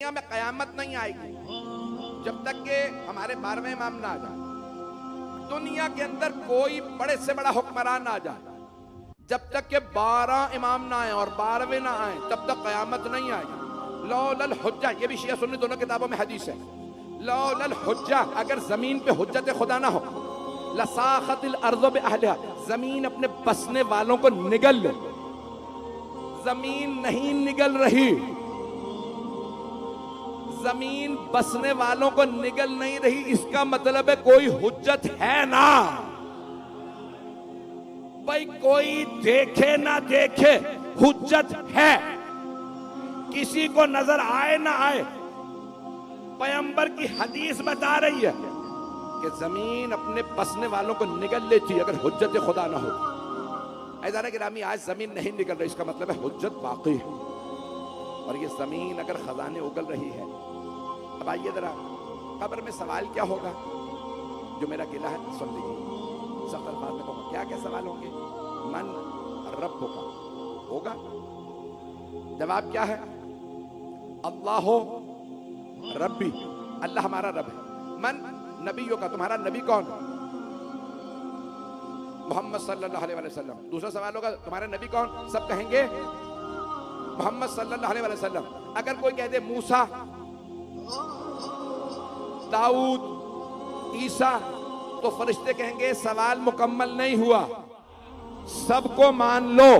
دنیا میں قیامت نہیں آئے گی جب تک کہ ہمارے 12ویں امام نہ آ جائے، دنیا کے اندر کوئی بڑے سے بڑا حکمران نہ آ جائے، جب تک کہ 12 امام نہ آئیں اور 12ویں نہ آئیں تب تک قیامت نہیں آئے گی۔ لولا الحجہ، یہ بھی شیعہ سنی دونوں کتابوں میں حدیث ہے، لولا الحجہ، اگر زمین پہ حجت خدا نہ ہو، لساخت الارض باہلہا، زمین اپنے بسنے والوں کو نگل لے۔ زمین نہیں نگل رہی، زمین بسنے والوں کو نگل نہیں رہی، اس کا مطلب ہے کوئی حجت ہے نا۔ بھائی کوئی دیکھے نہ دیکھے حجت ہے، کسی کو نظر آئے نہ آئے، پیغمبر کی حدیث بتا رہی ہے کہ زمین اپنے بسنے والوں کو نگل لیتی اگر حجت خدا نہ ہو۔ عزیزان گرامی، آج زمین نہیں نگل رہی، اس کا مطلب ہے حجت باقی ہے، اور یہ زمین اگر خزانے اگل رہی ہے۔ اب آئیے ذرا، قبر میں سوال کیا ہوگا؟ جو میرا گلہ ہے سن لیجیے، سخت الفاظ میں کہوں گا، کیا سوال ہوں گے؟ من رب کا ہوگا، جواب کیا ہے؟ اللہ ربی، اللہ ہمارا رب ہے۔ من نبیوں کا، تمہارا نبی کون؟ محمد صلی اللہ علیہ وسلم۔ دوسرا سوال ہوگا، تمہارا نبی کون؟ سب کہیں گے محمد صلی اللہ علیہ وسلم۔ اگر کوئی کہہ دے موسیٰ، داؤد، عیسیٰ، تو فرشتے کہیں گے سوال مکمل نہیں ہوا، سب کو مان لو۔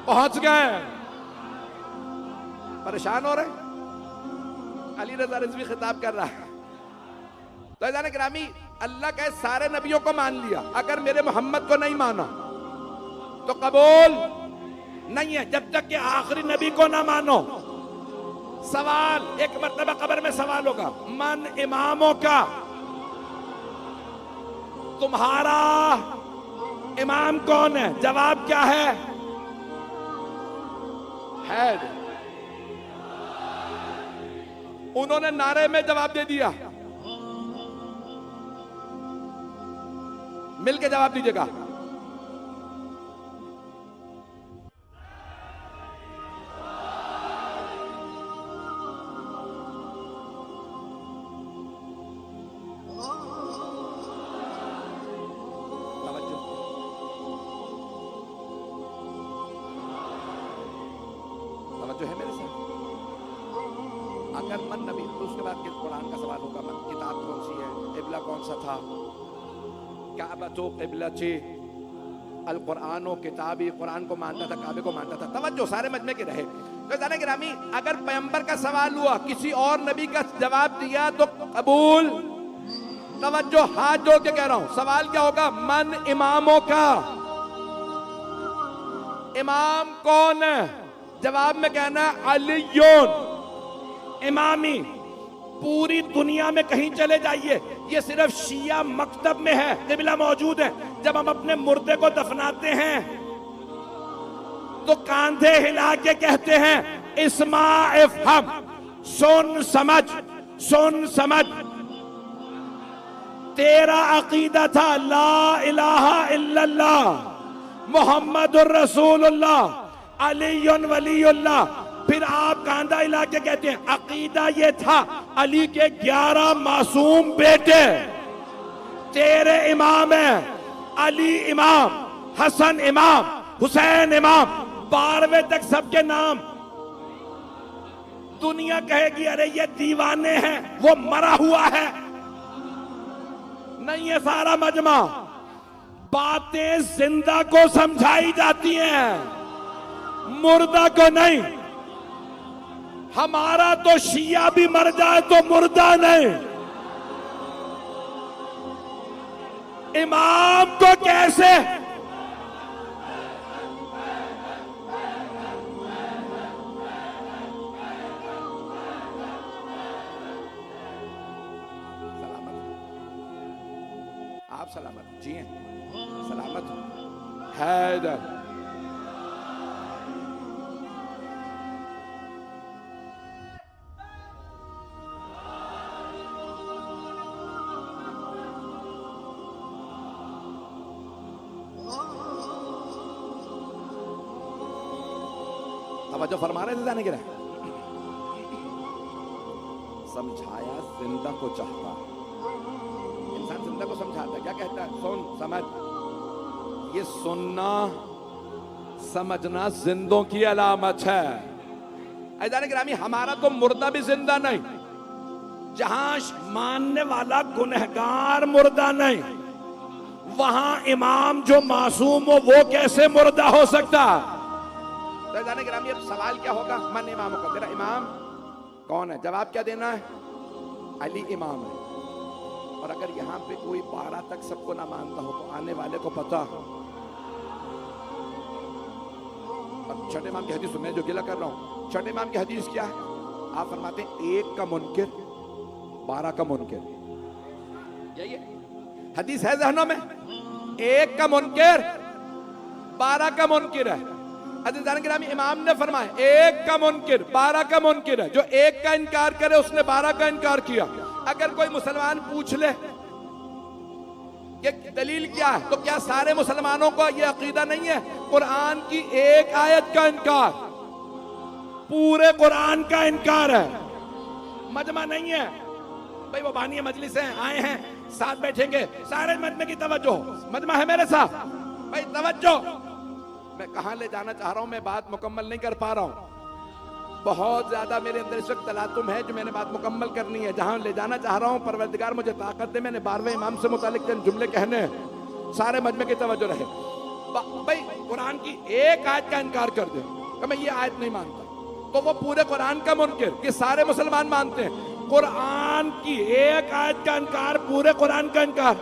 پہنچ گئے؟ پریشان ہو رہے؟ علی رضا رضوی خطاب کر رہا ہے۔ تو عزیزان گرامی، اللہ کہے سارے نبیوں کو مان لیا، اگر میرے محمد کو نہیں مانا تو قبول نہیں ہے، جب تک کہ آخری نبی کو نہ مانو۔ سوال ایک مرتبہ قبر میں سوال ہوگا، من اماموں کا، تمہارا امام کون ہے؟ جواب کیا ہے؟ ہیڈ۔ انہوں نے نعرے میں جواب دے دیا، مل کے جواب دیجیے گا۔ توجہ ہے میرے ساتھ؟ اگر من نبی، تو اس کے بعد قرآن کا سوال ہوگا، من کتاب کون سی ہے، قبلہ کون سا تھا، کعبۃ و قبلتی، القرآن و کتابی، قرآن کو مانتا تھا، کعبے کو مانتا تھا۔ توجہ، سارے مجمع کے رہے۔ تو عزیزان گرامی، اگر پیغمبر کا سوال ہوا، کسی اور نبی کا جواب دیا تو قبول۔ توجہ، ہاتھ جوڑ کے کہہ رہا ہوں، سوال کیا ہوگا؟ من اماموں کا، امام کون ہے؟ جواب میں کہنا علیون، امامی۔ پوری دنیا میں کہیں چلے جائیے، یہ صرف شیعہ مکتب میں ہے قبلہ موجود ہے۔ جب ہم اپنے مردے کو دفناتے ہیں تو کاندھے ہلا کے کہتے ہیں اسمع افہم، سن سمجھ، سن سمجھ۔ تیرا عقیدہ تھا لا الہ الا اللہ، محمد الرسول اللہ، علی ولی اللہ، پھر آپ کاندھا ہلا کے کہتے ہیں عقیدہ یہ تھا علی کے 11 معصوم بیٹے تیرے امام ہیں، علی امام، حسن امام، حسین امام، 12ویں تک سب کے نام۔ دنیا کہے گی ارے یہ دیوانے ہیں، وہ مرا ہوا ہے۔ نہیں، یہ سارا مجمع، باتیں زندہ کو سمجھائی جاتی ہیں، مردہ کو نہیں۔ ہمارا تو شیعہ بھی مر جائے تو مردہ نہیں، امام کو کیسے؟ سلامت آپ، سلامت جی ہیں، سلامت حیدر۔ توجہ فرما رہے تھے جانے کے رہے. سمجھایا زندہ کو چاہتا. انسان زندہ کو سمجھاتا ہے, کیا کہتا ہے؟ سن سمجھ. یہ سننا سمجھنا زندوں کی علامت ہے. عزیزان گرامی, ہمارا تو مردہ بھی زندہ نہیں, جہاں ماننے والا گنہگار مردہ نہیں, وہاں امام جو معصوم ہو وہ کیسے مردہ ہو سکتا؟ تو عزیزان گرامی, اب سوال کیا ہوگا؟ من امام کا, تیرا امام کون ہے؟ جواب کیا دینا ہے؟ علی امام ہے. اور اگر یہاں پہ کوئی 12 تک سب کو نہ مانتا ہو تو آنے والے کو پتا. اب چھٹے امام کی حدیث میں جو گلہ کر رہا ہوں, چھٹے امام کی حدیث کیا ہے؟ آپ فرماتے ہیں 1 کا منکر 12 کا منکر. یہی حدیث ہے ذہنوں میں, 1 کا منکر 12 کا منکر ہے. عزیزان گرامی, امام نے فرمایا 1 کا منکر 12 کا منکر ہے. جو 1 کا انکار کرے اس نے 12 کا انکار کیا. اگر کوئی مسلمان پوچھ لے کہ دلیل کیا ہے, تو کیا سارے مسلمانوں کو یہ عقیدہ نہیں ہے قرآن کی 1 آیت کا انکار پورے قرآن کا انکار ہے؟ مجمع نہیں ہے بھئی, وہ بانی مجلس ہیں, آئے ہیں, ساتھ بیٹھیں گے, سارے مجمع کی توجہ. مجمع ہے میرے ساتھ بھئی, توجہ. میں کہاں لے جانا چاہ رہا ہوں, میں بات مکمل نہیں کر پا رہا ہوں. بہت زیادہ میرے اندر اس وقت تلاطم ہے جو میں نے بات مکمل کرنی ہے. جہاں لے جانا چاہ رہا ہوں, پروردگار مجھے طاقت دے. میں نے 12ویں امام سے متعلق چند جملے کہنے ہیں, سارے مجمع کی توجہ رہے. بھئی قرآن کی 1 آیت کا انکار کر دے کہ میں یہ آیت نہیں مانتا, تو وہ پورے قرآن کا منکر. کہ سارے مسلمان مانتے ہیں قرآن کی 1 آیت کا انکار پورے قرآن کا انکار.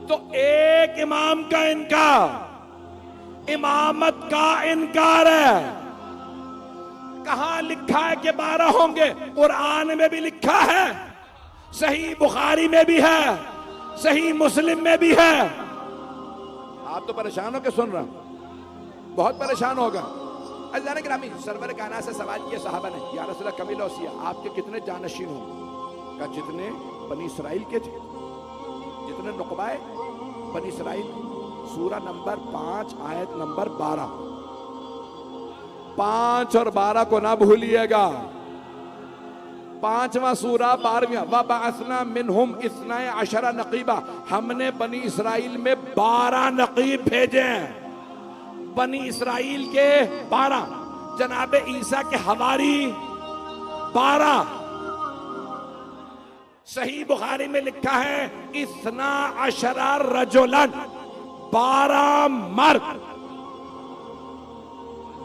تو 1 امام کا انکار امامت کا انکار ہے. کہاں لکھا ہے کہ 12 ہوں گے؟ قرآن میں بھی لکھا ہے, صحیح بخاری میں بھی ہے, صحیح مسلم میں بھی ہے. آپ تو پریشان ہو کے سن رہا ہوں, بہت پریشان ہوگا. عزیزان گرامی, سرور کائنات سے سوال کیا صحابہ نے, یا رسول اللہ کمیل اوصیہ, آپ کے کتنے جانشین ہوں؟ کہا جتنے بنی اسرائیل کے تھے, جتنے نقبائے بنی اسرائیل. سورہ نمبر 5 آیت نمبر 12. 5 اور 12 کو نہ بھولیے گا. 5واں سورہ 12واں. وَبَعَثْنَا مِنْهُمْ 12 نقیبا, ہم نے بنی اسرائیل میں 12 نقیب بھیجے ہیں. بنی اسرائیل کے 12, جناب عیسیٰ کے حواری 12. صحیح بخاری میں لکھا ہے 12 رجلاً, 12 مرد,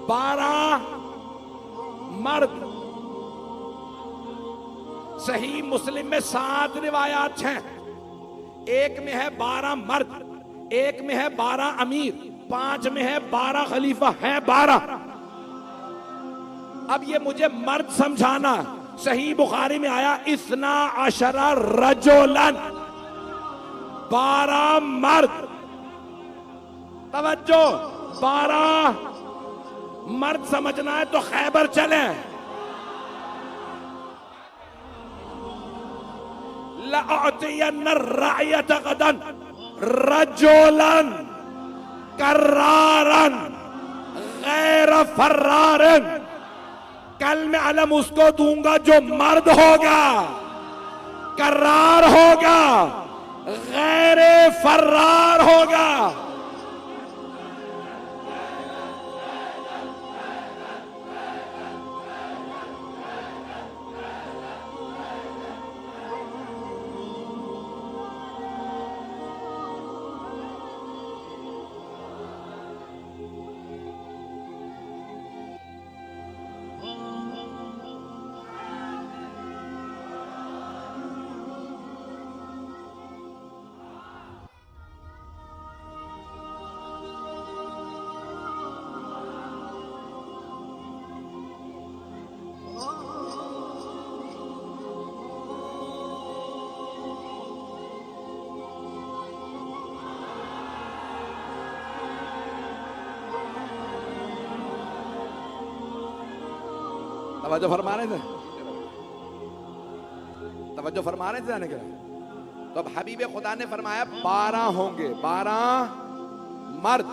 12 مرد. صحیح مسلم میں 7 روایات ہیں. ایک میں ہے 12 مرد, ایک میں ہے 12 امیر, 5 میں ہے 12 خلیفہ, ہیں 12. اب یہ مجھے مرد سمجھانا. صحیح بخاری میں آیا 12 رجلاً, 12 مرد. توجہ, 12 مرد سمجھنا ہے تو خیبر چلیں. لَأُعْطِيَنَّ الرَّعْيَةَ غَدًا رَجُلًا كَرَّارًا غَيْرَ فَرَّارٍ. کل میں علم اس کو دوں گا جو مرد ہوگا, کرار ہوگا, غیر فرار ہوگا. توجہ فرما رہے تھے, توجہ فرما رہے تھے جانے کے. تو اب حبیب خدا نے فرمایا 12 ہوں گے, 12 مرد,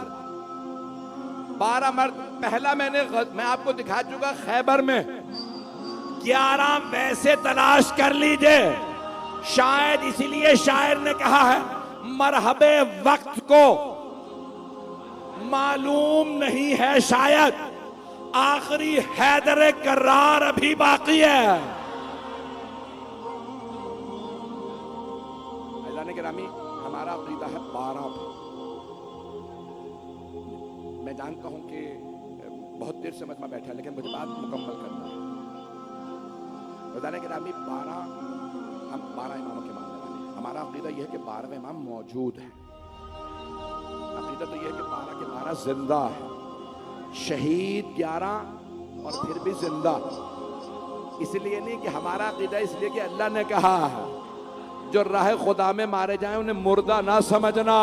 12 مرد. پہلا میں آپ کو دکھا چکا خیبر میں. 11 ویسے تلاش کر لیجئے. شاید اسی لیے شاعر نے کہا ہے مرحبے وقت کو معلوم نہیں ہے شاید آخری حیدر کرار ابھی باقی ہے. عزیزان گرامی ہمارا عقیدہ ہے 12 پہ. میں جانتا ہوں کہ بہت دیر سے مجمع بیٹھا ہے لیکن مجھے بات مکمل کرنا ہے. عزیزان گرامی 12 ہم 12 اماموں کے ماننے والے ہیں. ہمارا عقیدہ یہ ہے کہ 12 امام موجود ہیں. عقیدہ تو یہ ہے کہ 12 کے 12 زندہ ہیں. شہید 11 اور پھر بھی زندہ. اس لیے نہیں کہ ہمارا عقیدہ اس لیے کہ اللہ نے کہا ہے جو راہ خدا میں مارے جائیں انہیں مردہ نہ سمجھنا.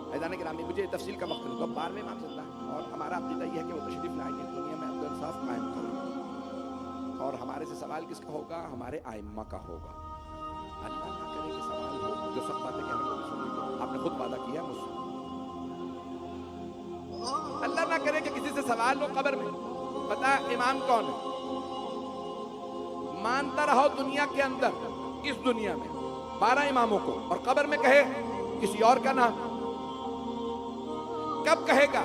عزیزان گرامی مجھے تفصیل کا وقت نہیں. 12 امام زندہ ہیں اور ہمارا عقیدہ یہ ہے کہ وہ تشریف لائیں گے دنیا میں عدل انصاف قائم کریں. اور ہمارے سے سوال کس کا ہوگا؟ ہمارے ائمہ کا ہوگا. اللہ نہ کرے کہ سوال ہو جو سب باتیں کہہ رہے ہیں سن لیجیے. آپ نے خود وعدہ کیا مجھ سے. اللہ نہ کرے کہ کسی سے سوال ہو قبر میں پتا امام کون ہے. مانتا رہو دنیا کے اندر اس دنیا میں 12 اماموں کو اور قبر میں کہے کسی اور کا نام. کب کہے گا؟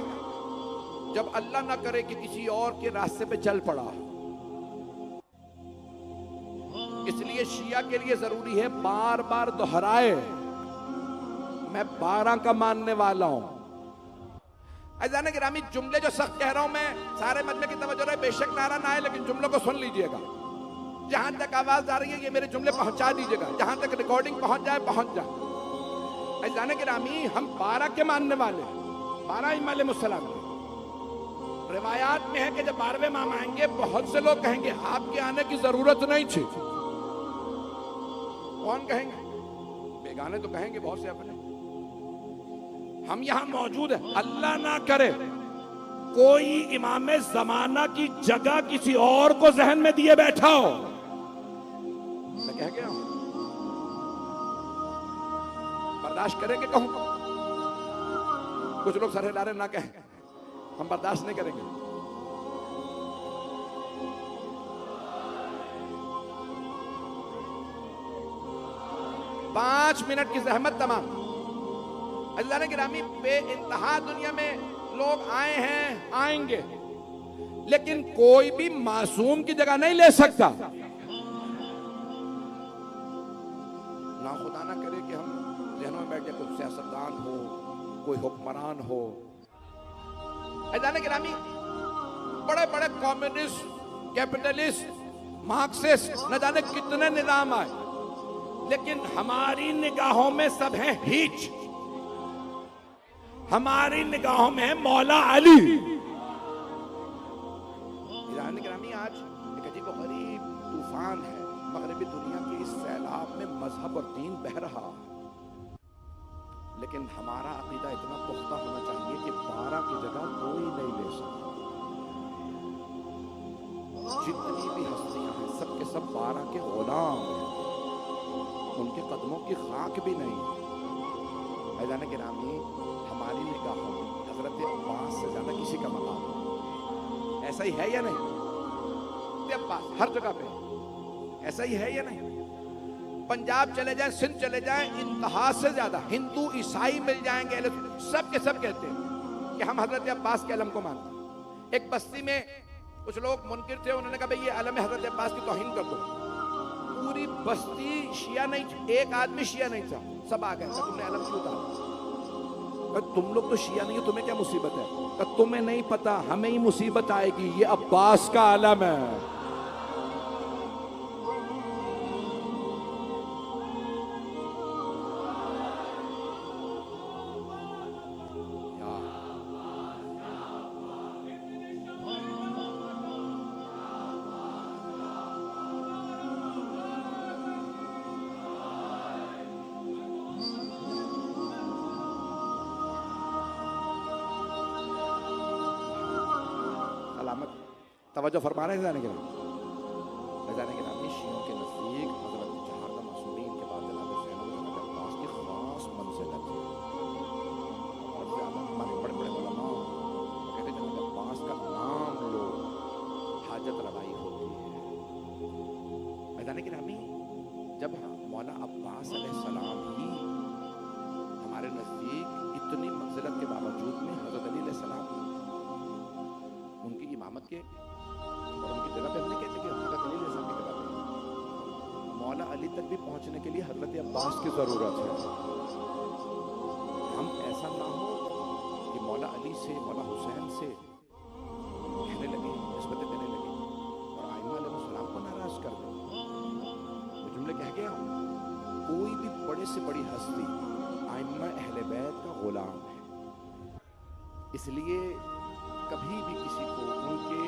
جب اللہ نہ کرے کہ کسی اور کے راستے پہ چل پڑا. اس لیے شیعہ کے لیے ضروری ہے بار بار دہرائے میں 12 کا ماننے والا ہوں. عزیزان گرامی جملے جو سخت کہہ رہا ہوں میں سارے مجمع کی توجہ رہے. بے شک نعرہ نہ آئے لیکن جملوں کو سن لیجئے گا. جہاں تک آواز آ رہی ہے یہ میرے جملے پہنچا دیجئے گا. جہاں تک ریکارڈنگ پہنچ جائے پہنچ جائے. عزیزان گرامی ہم 12 کے ماننے والے ہیں. 12 ائمہ علیہ السلام. روایات میں ہے کہ جب 12ویں امام آئیں گے بہت سے لوگ کہیں گے آپ کے آنے کی ضرورت نہیں تھی. کون کہیں گے؟ بیگانے تو کہیں گے بہت سے اپنے. ہم یہاں موجود ہیں. اللہ نہ کرے کوئی امام زمانہ کی جگہ کسی اور کو ذہن میں دیے بیٹھا ہو. میں کہہ گیا ہوں برداشت کریں کہ کہوں؟ کچھ لوگ سر ہلا رہے نہ کہیں. ہم برداشت نہیں کریں گے. پانچ منٹ کی زحمت تمام. عزیزان گرامی بے انتہا دنیا میں لوگ آئے ہیں آئیں گے لیکن کوئی بھی معصوم کی جگہ نہیں لے سکتا. نہ خدا نہ کرے کہ ہم ذہنوں میں بیٹھ جائے کوئی سیاستدان ہو کوئی حکمران ہو. عزیزان گرامی بڑے بڑے کمیونسٹ کیپٹلسٹ مارکسسٹ نہ جانے کتنے نظام آئے لیکن ہماری نگاہوں میں سب ہیں ہیچ. ہماری نگاہوں میں ہے مولا علی. عزیزان گرامی آج ایک عجیب و غریب طوفان ہے مغربی دنیا کی اس سیلاب میں مذہب اور دین بہہ رہا لیکن ہمارا عقیدہ اتنا پختہ ہونا چاہیے کہ 12 کی جگہ کوئی نہیں لے سکتا. جتنی بھی ہستیاں ہیں سب کے سب 12 کے غلام ہیں. ان کے قدموں کی خاک بھی نہیں. عزیزان گرامی ہماری نگاہوں میں حضرت عباس سے زیادہ کسی کا مقام نہیں. ایسا ہی ہے یا نہیں؟ عباس ہر جگہ پہ ایسا ہی ہے یا نہیں؟ پنجاب چلے جائیں سندھ چلے جائیں انتہا سے زیادہ ہندو عیسائی مل جائیں گے سب کے سب کہتے ہیں کہ ہم حضرت عباس کے علم کو مانتے ہیں. ایک بستی میں کچھ لوگ منکر تھے. انہوں نے کہا بھئی یہ علم حضرت عباس کی توہین کر دو. پوری بستی شیعہ نہیں تھی. ایک آدمی شیعہ نہیں تھا. سب آ گئے تم نے علم کیوں اتارا؟ تم لوگ تو شیعہ نہیں ہو تمہیں کیا مصیبت ہے؟ تمہیں نہیں پتا ہمیں ہی مصیبت آئے گی. یہ عباس کا علم ہے. توجہ فرما رہے ہیں جانے کے شیعوں کے نزدیک حضرت چہارہ معصومین کے بعد جناب حسین عباس کی خاص منزلت ہے. اور زیادہ ہمارے بڑے بڑے علماء فیضان گرامی جب مولا عباس علیہ السلام ہی ہمارے نزدیک اتنی منزلت کے باوجود میں حضرت علی علیہ السلام ان کی امامت کے اور ان کی جگہ پہ ہم نے کہتے کہ حضرت علی علیہ السلام کی جگہ پہ مولا علی تک بھی پہنچنے کے لیے حضرت عباس کی ضرورت ہے. ہم ایسا نہ ہو کہ مولا علی سے مولا حسین سے کہنے لگے نسبتیں دینے لگے اور ائمہ علیہ السلام کو ناراض کر دیں. وہ جملے کہہ گیا ہوں کوئی بھی بڑے سے بڑی ہستی ائمہ اہل بیت کا غلام ہے. اس لیے کبھی بھی کسی کو ان کے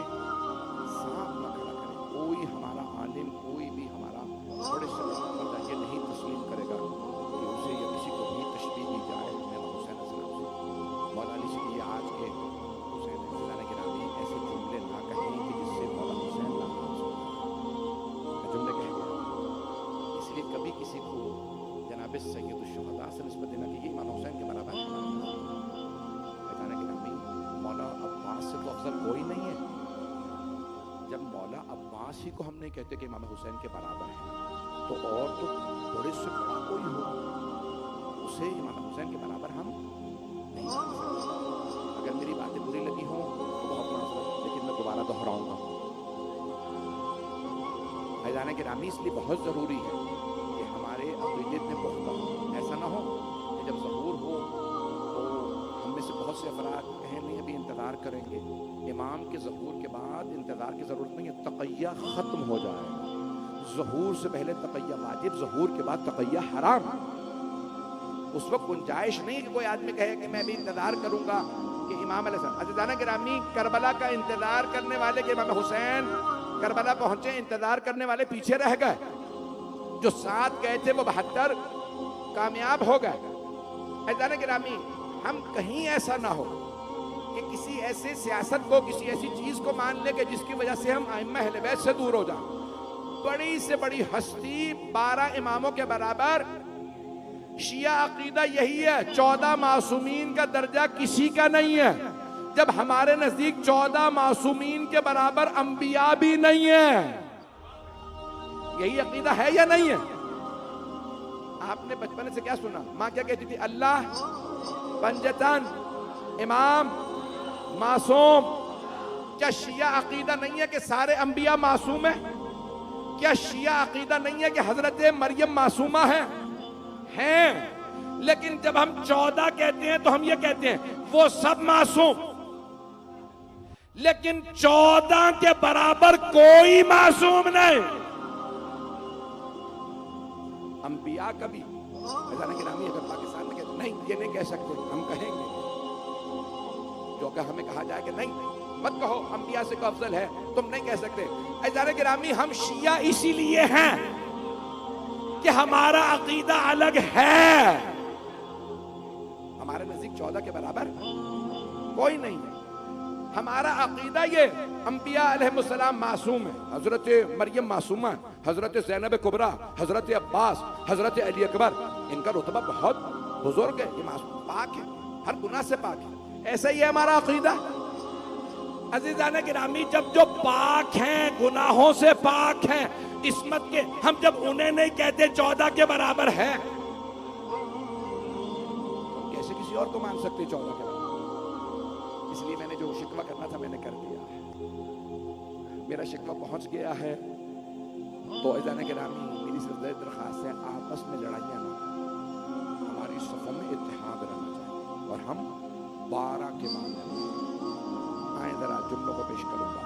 ساتھ نہ کھڑا کرے. کوئی ہمارا عالم کوئی بھی ہمارا بڑے سے بڑا بندہ یہ نہیں تسلیم کرے گا کہ اسے یا کسی کو بھی تشبیہ دی جائے مولا حسین علیہ السلام سے مولا علی سے. یہ آج کے حسین فیضان گرامی ایسے جملے نہ کہیں کہ جس سے مولا حسین ناراض ہو. میں جملے کہہ گیا اس لیے کبھی کسی کو جناب سید الشہداء سے نسبت دینا کہ یہ امام حسین کے برابر ہے فیضان گرامی مولا عباس سے تو افضل کوئی نہیں ہے. جب مولا عباس ہی کو ہم نہیں کہتے کہ امام حسین کے برابر ہے تو اور تو بڑے سے بڑا کوئی ہو اسے امام حسین کے برابر ہم نہیں کر سکتے. اگر میری باتیں بری لگی ہوں تو بہت معذرت لیکن میں دوبارہ دہراؤں گا. فیضان گرامی اس لیے بہت ضروری ہے کہ ہمارے عقیدے میں پختہ ہو. ایسا نہ ہو کہ جب ظہور ہو تو ہم میں سے بہت سے افراد کہیں نہیں ابھی انتظار کریں گے. امام کے ظہور کے بعد انتظار کی ضرورت نہیں ہے. تقیہ ختم ہو جائے گا. ظہور سے پہلے تقیہ واجب ظہور کے بعد تقیہ حرام. اس وقت گنجائش نہیں کہ کوئی آدمی کہے کہ میں بھی انتظار کروں گا کہ امام علیہ السلام. عزیزانہ گرامی کربلا کا انتظار کرنے والے کہ امام حسین کربلا پہنچے انتظار کرنے والے پیچھے رہ گئے. جو 7 گئے تھے وہ 72 کامیاب ہو گئے. عزیزانہ گرامی ہم کہیں ایسا نہ ہو کہ کسی ایسے سیاست کو کسی ایسی چیز کو مان لے کہ جس کی وجہ سے ہم ائمہ اہل بیت سے دور ہو جائیں. بڑی سے بڑی ہستی 12 اماموں کے برابر. شیعہ عقیدہ یہی ہے 14 معصومین کا درجہ کسی کا نہیں ہے. جب ہمارے نزدیک 14 معصومین کے برابر انبیاء بھی نہیں ہیں. یہی عقیدہ ہے یا نہیں ہے؟ آپ نے بچپن سے کیا سنا؟ ماں کیا کہتی تھی؟ اللہ پنجتن امام معصوم. کیا شیعہ عقیدہ نہیں ہے کہ سارے انبیاء معصوم ہیں؟ کیا شیعہ عقیدہ نہیں ہے کہ حضرت مریم معصومہ ہیں؟ لیکن جب ہم 14 کہتے ہیں تو ہم یہ کہتے ہیں وہ سب معصوم. لیکن 14 کے برابر کوئی معصوم نہیں. انبیاء کبھی گرامی اگر پاکستان میں کہتے نہیں یہ نہیں کہہ سکتے ہم کہیں گے. جو اگر ہمیں کہا جائے کہ نہیں مت کہو انبیاء سے کو افضل ہے تم نہیں کہہ سکتے. عزیزان گرامی ہم شیعہ اسی لیے ہیں کہ ہمارا عقیدہ الگ ہے. ہمارے نزدیک 14 کے برابر کوئی نہیں ہے. ہمارا عقیدہ یہ انبیاء علیہ السلام معصوم ہیں. حضرت مریم معصومہ ہے. حضرت زینب کبریٰ حضرت عباس حضرت علی اکبر ان کا رتبہ بہت بزرگ ہے. یہ معصوم پاک ہے ہر گناہ سے پاک ہے. ایسا ہی ہے ہمارا عقیدہ. عزیزان گرامی جب جو پاک ہیں گناہوں سے پاک ہیں عصمت کے ہم جب انہیں نہیں کہتے 14 کے برابر ہے کیسے کسی اور کو مان سکتے 14 کے برابر؟ اس لیے میں نے جو شکوہ کرنا تھا میں نے کر دیا. میرا شکوہ پہنچ گیا ہے. تو عزیزان گرامی میری سرزد درخواست ہے آپس میں لڑائیاں نہ ہماری صفوں میں اتحاد رہنا چاہیے. اور ہم 12 کے معاملے میں آئیں ذرا جملوں کو پیش کروں گا.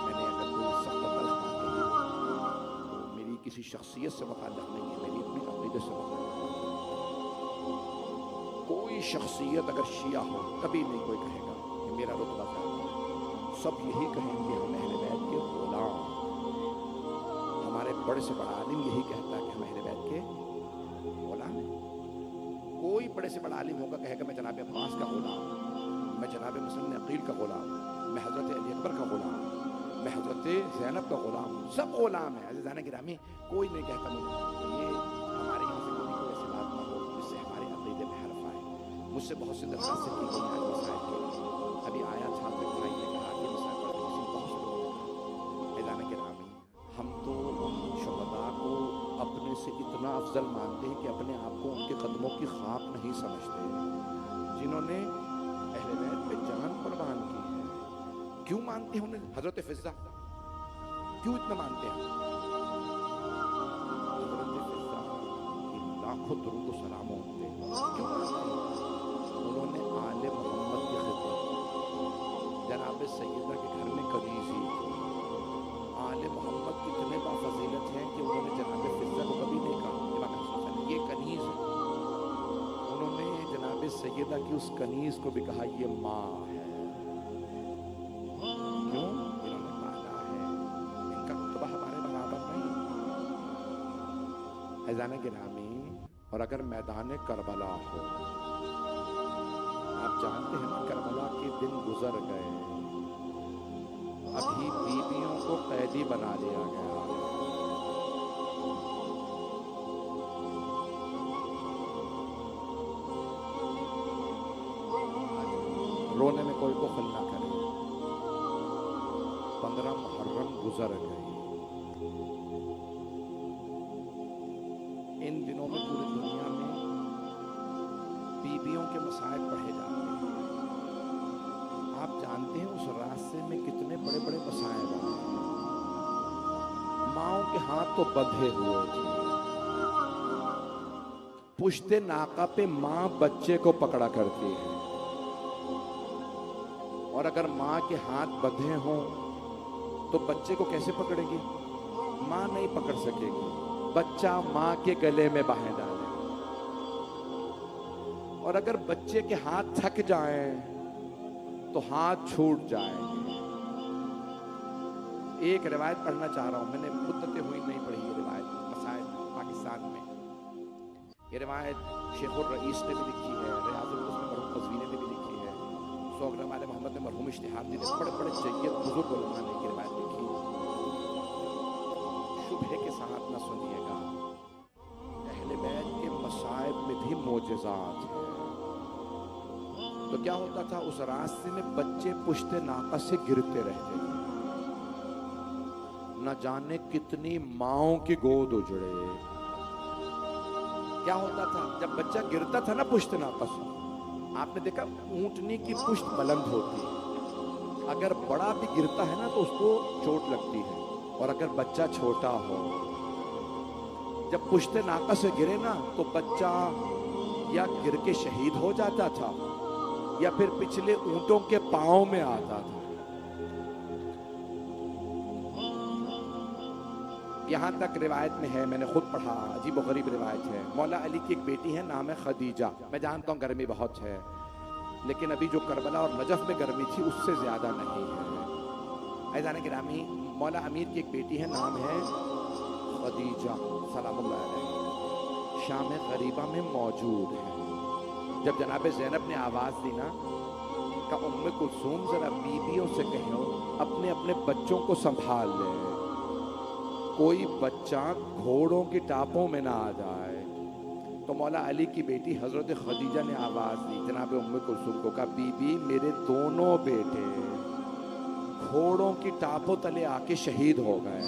میں نے اگر کوئی سخت تلخ بات کہی میری کسی شخصیت سے متعلق نہیں ہے میری اپنی عقیدے سے متعلق. کوئی شخصیت اگر شیعہ ہو کبھی نہیں کوئی کہے گا کہ میرا رتبہ زیادہ ہے. سب یہی کہیں گے ہم اہل بیت کے غلام. ہمارے بڑے سے بڑا عالم یہی کہتا ہے کہ ہم اہل بیت کے غلام ہیں. کوئی بڑے سے بڑا عالم ہوگا کہے گا میں جناب عباس کا غلام میں جناب مسلم عقیل کا غلام میں حضرت علی اکبر کا غلام میں حضرت زینب کا غلام. سب غلام ہیں. عزیزان گرامی کوئی نہیں کہتا مجھے یہ ہمارے یہاں سے کوئی ایسی بات نہ ہو جس سے ہمارے عقیدے میں حرف آئے. مجھ سے بہت سی درخواستیں کی گئی ہیں مسائل کے لیے. ابھی آیا چھاپ بھائی نے کہا یہ مسائل پر کسی بہت سے لوگوں نے کہا. عزیزان گرامی ہم تو ان شہداء افضل مانتے ہیں کہ اپنے آپ کو ان کے قدموں کی خاک نہیں سمجھتے، جنہوں نے اہل بیت پہ جان قربان کی ہے؟ کیوں مانتے ہیں انہیں؟ حضرت فضہ کیوں اتنا مانتے ہیں؟ حضرت فضہ کی لاکھوں درود و سلام ہوتے ہیں، کیوں مانتے ہیں؟ انہوں نے آل محمد کی خدمت کی، جناب سیدہ کے گھر میں کنیز ہی تھی۔ آل محمد اتنے بافضیلت ہیں کہ انہوں نے جناب فضہ کو کبھی نہیں کہا امام حسن نے یہ کنیز ہے، انہوں نے جناب سیدہ کی اس کنیز کو بھی کہا یہ ماں ہے۔ کیوں؟ انہوں نے پالا ہے، ان کا رتبہ ہمارے برابر نہیں۔ عزیزان گرامی، اور اگر میدان کربلا ہو، آپ جانتے ہیں نا کربلا کے دن گزر گئے، ابھی بیویوں کو قیدی بنا لیا گیا، رونے میں کوئی بخل نہ کرے۔ 15 محرم گزر گئی، ان دنوں میں پوری دنیا میں بیویوں کے مصائب پڑھے جاتے ہیں۔ آپ جانتے ہیں اس راستے میں کتنے بڑے بڑے مصائب آئے ہیں۔ ماؤں کے ہاتھ تو بندھے ہوئے تھے، پشت ناقہ پہ ماں بچے کو پکڑا کرتی ہے، اور اگر ماں کے ہاتھ بندھے ہوں تو بچے کو کیسے پکڑے گی؟ ماں نہیں پکڑ سکے گی، بچہ ماں کے گلے میں باہیں ڈالے، اور اگر بچے کے ہاتھ تھک جائیں تو ہاتھ چھوٹ جائیں گے۔ ایک روایت پڑھنا چاہ رہا ہوں، میں نے مدتیں ہوئی نہیں پڑھی یہ روایت، مسائل پاکستان میں یہ روایت شیخ الرئیس نے بھی لکھی ہے، ریاض القدس میں مرحوم قزوینی نے بھی لکھی ہے، سوگرام والے محمد نے، مرحوم اشتہار دی نے، بڑے بڑے جید بزرگ علماء نے یہ روایت لکھی۔ شبہ کے ساتھ نہ سنیے گا، اہل بیت کے مصائب میں بھی معجزات ہیں۔ تو کیا ہوتا تھا اس راستے میں بچے پشت ناقہ سے گرتے رہتے تھے، نہ جانے کتنی ماؤں کی گود اجڑے۔ کیا ہوتا تھا جب بچہ گرتا تھا نا پشت ناقہ سے، آپ نے دیکھا اونٹنی کی پشت بلند ہوتی ہے، اگر بڑا بھی گرتا ہے نا تو اس کو چوٹ لگتی ہے، اور اگر بچہ چھوٹا ہو، جب پشت ناقہ سے گرے نا تو بچہ یا گر کے شہید ہو جاتا تھا یا پھر پچھلے اونٹوں کے پاؤں میں آتا تھا۔ یہاں تک روایت میں ہے، میں نے خود پڑھا، عجیب و غریب روایت ہے۔ مولا علی کی ایک بیٹی ہے، نام ہے خدیجہ۔ میں جانتا ہوں گرمی بہت ہے، لیکن ابھی جو کربلا اور نجف میں گرمی تھی اس سے زیادہ نہیں ہے۔ عزیزان گرامی، مولا امیر کی ایک بیٹی ہے، نام ہے خدیجہ سلام اللہ علیہ، شام غریبہ میں موجود ہے۔ جب جناب زینب نے آواز دی نا کہ ام کلثوم ذرا بیویوں سے کہو اپنے اپنے بچوں کو سنبھال لے، کوئی بچہ گھوڑوں کی ٹاپوں میں نہ آ جائے، تو مولا علی کی بیٹی حضرت خدیجہ نے آواز دی جناب ام کلثوم کو، کہا بی بی میرے دونوں بیٹے گھوڑوں کی ٹاپوں تلے آ کے شہید ہو گئے،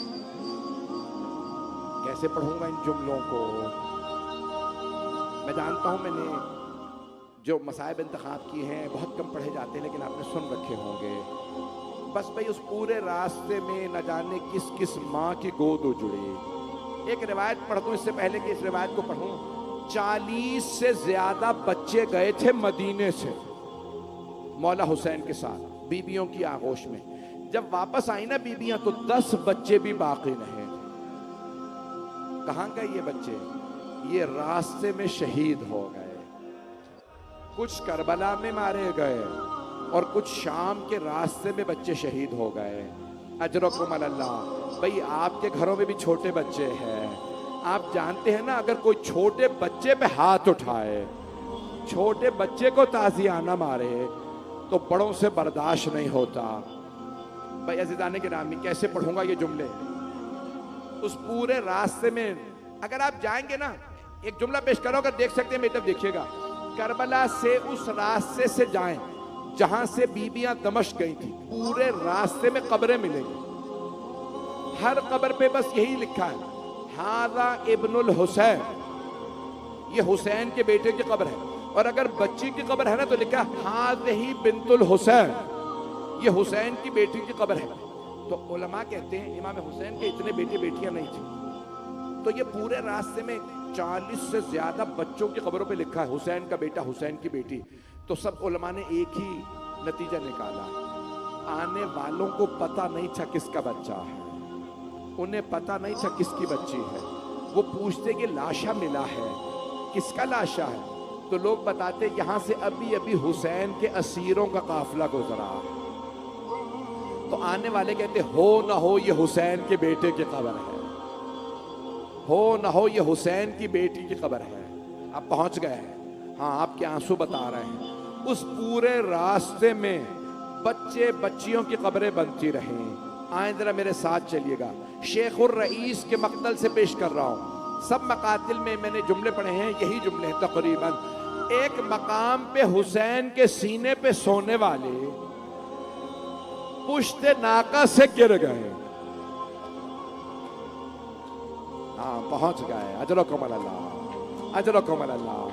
کیسے پڑھوں گا ان جملوں کو؟ میں جانتا ہوں میں نے جو مصائب انتخاب کیے ہیں بہت کم پڑھے جاتے ہیں، لیکن آپ نے سن رکھے ہوں گے۔ بس بھئی اس پورے راستے میں نہ جانے کس کس ماں کی گود اجڑی۔ ایک روایت پڑھ دوں اس سے پہلے کہ اس روایت کو پڑھوں، 40 سے زیادہ بچے گئے تھے مدینے سے مولا حسین کے ساتھ بیویوں کی آغوش میں، جب واپس آئی نا بیویاں تو 10 بچے بھی باقی نہیں۔ کہاں گئے یہ بچے؟ یہ راستے میں شہید ہو گئے، کچھ کربلا میں مارے گئے اور کچھ شام کے راستے میں بچے شہید ہو گئے۔ اجرکم اللہ۔ بھئی آپ کے گھروں میں بھی چھوٹے بچے ہیں، آپ جانتے ہیں نا اگر کوئی چھوٹے بچے پہ ہاتھ اٹھائے، چھوٹے بچے کو تازیانہ مارے تو بڑوں سے برداشت نہیں ہوتا۔ بھئی عزیزان گرامی، کیسے پڑھوں گا یہ جملے؟ اس پورے راستے میں اگر آپ جائیں گے نا، ایک جملہ پیش کرو، اگر دیکھ سکتے ہیں میری طرف دیکھیے گا، کربلا سے اس راستے سے جائیں جہاں سے بیویاں دمشق گئی تھی، پورے راستے میں قبریں ملیں گی، ہر قبر پہ بس یہی لکھا ہے، ہذا ابن الحسین یہ حسین کے بیٹے کی قبر ہے، اور اگر بچی کی قبر ہے نا تو لکھا ہذہ بنت الحسین، یہ حسین کی بیٹی کی قبر ہے۔ تو علماء کہتے ہیں امام حسین کے اتنے بیٹے بیٹیاں نہیں تھیں، تو یہ پورے راستے میں 40 سے زیادہ بچوں کی قبروں پہ لکھا ہے حسین کا بیٹا، حسین کی بیٹی۔ تو سب علماء نے ایک ہی نتیجہ نکالا، آنے والوں کو پتہ نہیں تھا کس کا بچہ ہے، انہیں پتہ نہیں تھا کس کی بچی ہے۔ وہ پوچھتے کہ لاشا ملا ہے، کس کا لاشا ہے؟ تو لوگ بتاتے یہاں سے ابھی ابھی حسین کے اسیروں کا قافلہ گزرا۔ تو آنے والے کہتے ہو نہ ہو یہ حسین کے بیٹے کی قبر ہے، ہو نہ ہو یہ حسین کی بیٹی کی قبر ہے۔ اب پہنچ گئے ہیں، ہاں آپ کے آنسو بتا رہے ہیں۔ اس پورے راستے میں بچے بچیوں کی قبریں بنتی رہیں۔ آئیں ذرا میرے ساتھ چلیے گا، شیخ الرئیس کے مقتل سے پیش کر رہا ہوں۔ سب مقاتل میں نے جملے پڑھے ہیں، یہی جملے ہیں تقریباً۔ ایک مقام پہ حسین کے سینے پہ سونے والے پشت ناقہ سے گر گئے۔ ہاں پہنچ گئے، اجرکم اللہ، اجرکم اللہ۔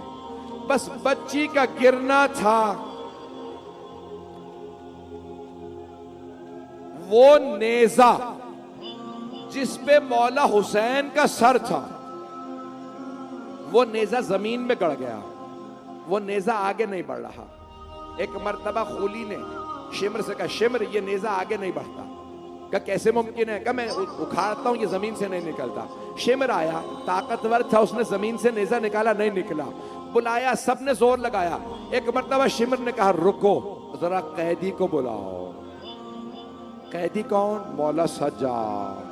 بس بچی کا گرنا تھا، وہ نیزہ جس پہ مولا حسین کا سر تھا، وہ نیزہ زمین میں گڑ گیا، وہ نیزہ آگے نہیں بڑھ رہا۔ ایک مرتبہ خولی نے شمر سے کہا شمر یہ نیزہ آگے نہیں بڑھتا۔ کہا کیسے ممکن ہے؟ کہا میں اکھاڑتا ہوں یہ زمین سے نہیں نکلتا۔ شمر آیا، طاقتور تھا، اس نے زمین سے نیزہ نکالا، نہیں نکلا۔ بلایا، سب نے زور لگایا۔ ایک مرتبہ شمر نے کہا رکو ذرا قیدی کو بلاؤ۔ قیدی کون؟ مولا سجاد۔